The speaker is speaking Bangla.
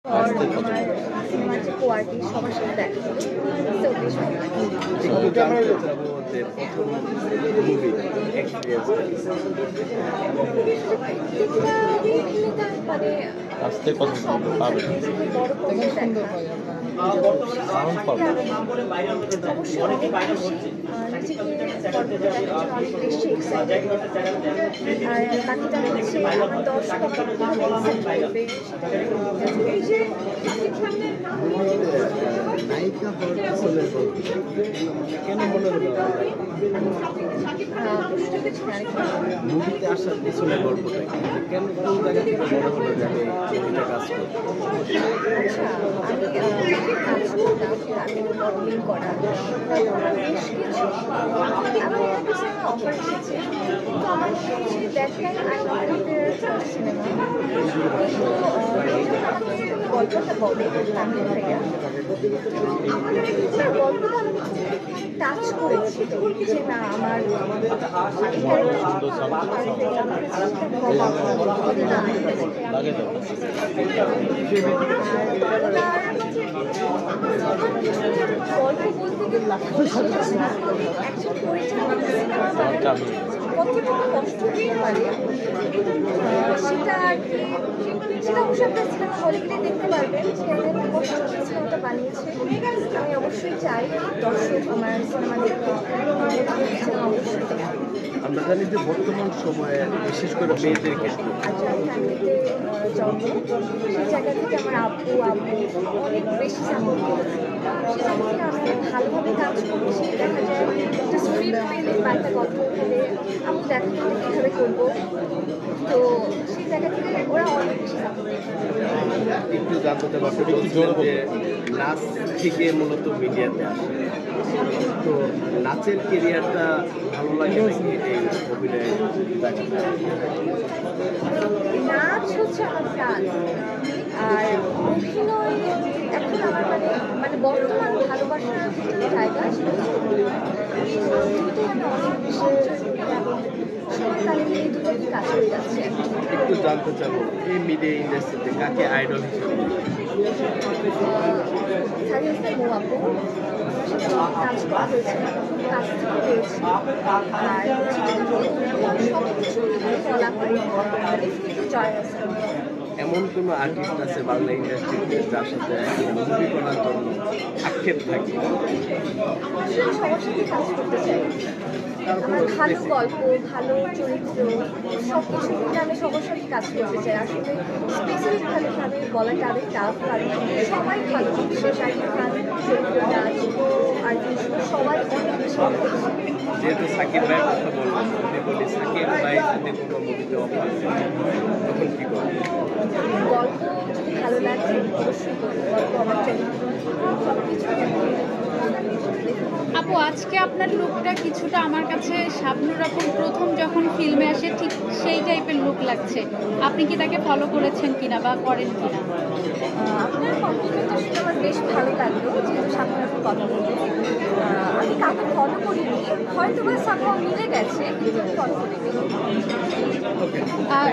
और আমার সিনেমার যে কোয়ার্টিস্ট সবার সাথে দেখা হলো। তো বেশ ভালো লাগলো। একটু জানতে চাবো যে প্রথম মুভি এক্সপেরিয়েন্সটা প্রত্যেকটা অভিনেতা মানে আস্তে কথা সব পাবে বড় করে দেখা। সাউন্ড পাবে অবশ্যই অনেক বেশি নিজেকে গল্পটা দেখার জন্য অনেক বেশি এক্সাইটেড। আর বাকিটা হচ্ছে আমার দর্শক আমার কীভাবে এক্সাইট করবে নায়িকা হওয়ার পিছনের গল্প কেন মনে হলো মুভিতে আসার পিছনের গল্পটা কি? কেন কোন জায়গা থেকে মনে হলো যে আমি ছবিটা কাজ করবো? আচ্ছা আমি কাজ করতাম মডেলিং করা বেশ কিছু আমার কাছে অফার এসেছে কিন্তু আমার হচ্ছে that time I wanted cinema কিন্তু গল্পটা বলে তামিল ভাইয়া গল্পটা আমাকে টাচ করেছিল যে না আমার লাগে তো গল্প বলতে গেলে একজন পরিচালক কতটুকু কষ্ট দিতে পারে সেটা আর কি সেটা অবশ্যই আপনার সিনেমা হলে গেলে দেখতে পারবেন যে এত কষ্ট করে সিনেমাটা বানিয়েছে। আমি অবশ্যই চাই দর্শক আমার সিনেমা দেখতে সিনেমা অবশ্যই দেখতে। আমরা জানি যে বর্তমান সময়ে বিশেষ করে মেয়েদের ক্ষেত্রে আচ্ছা আমি ফ্যামিলিতে জন্ম সেই জায়গা থেকে আমার আব্বু অনেক বেশি সাপোর্ট করেছে। সেই জায়গা থেকে আমি অনেক ভালোভাবে কাজ করছি। দেখা যায় একটা স্ক্রিপ্ট পেলে বা একটা গল্প পেলে আমি দেখা যায় কীভাবে করবো। তো সেই জায়গা থেকে ওরা অনেক বেশি সাপোর্ট একটু জানতে চাবো আপনি বলছিলেন যে নাচ থেকে মূলত মিডিয়াতে আসে, তো নাচের কেরিয়ারটা ভালো লাগে নাকি এই অভিনয়? নাচ হচ্ছে আমার কাজ আর অভিনয় এখন আমার মানে বর্তমান ভালোবাসার জায়গা সেটা দুটোই আমি অনেক বেশি সময় তালে এই দুটোই কাজ করে যাচ্ছে। একটু জানতে চাবো এই মিডিয়া ইন্ডাস্ট্রিতে কাকে আইডল হিসেবে সারিয়াসের মৌ আপু কাজ করা হয়েছে কাজ থেকে পেয়েছি আর সব কিছু বলা হয় ডেফিনেটলি জয় আছে। এমন কোনো আর্টিস্ট আছে বাংলা ইন্ডাস্ট্রিতে যার সাথে মুভি করার জন্য আক্ষেপ থাকে? আসলে সবার সাথে কাজ করতে চাই। আমার ভালো গল্প ভালো চরিত্র সব কিছু মিলে আমি সবার সাথে কাজ করতে চাই। আসলে স্পেসিফিকভাবে বলাটা আরও টাফ কারণ সবাই ভালো বিশেষ শাকিব খান চরিত্ররাজ আর্টিস্ট সবাই অনেক বেশি ভালো। যেহেতু সাকিব ভাইয়ের কথা বললাম, যদি বলি সাকিব ভাই যদি কোনো মুভিতে অফার তখন কী করবে? গল্প যদি ভালো লাগে অবশ্যই করবো। গল্প আমার চরিত্র সব কিছু আপু আজকে আপনার লুকটা কিছুটা আমার কাছে শাবনূর আপু প্রথম যখন ফিল্মে আসে ঠিক সেই টাইপের লুক লাগছে। আপনি কি তাকে ফলো করেছেন কিনা বা করেন কিনা? আপনার কমপ্লিমেন্ট আসলে আমার বেশ ভালো লাগলো যেহেতু সামনে কথা বলবো। আমি কাউকে ফলো করিনি হয়তো বা সামহাও মিলে গেছে কিন্তু আমি ফলো করিনি। আর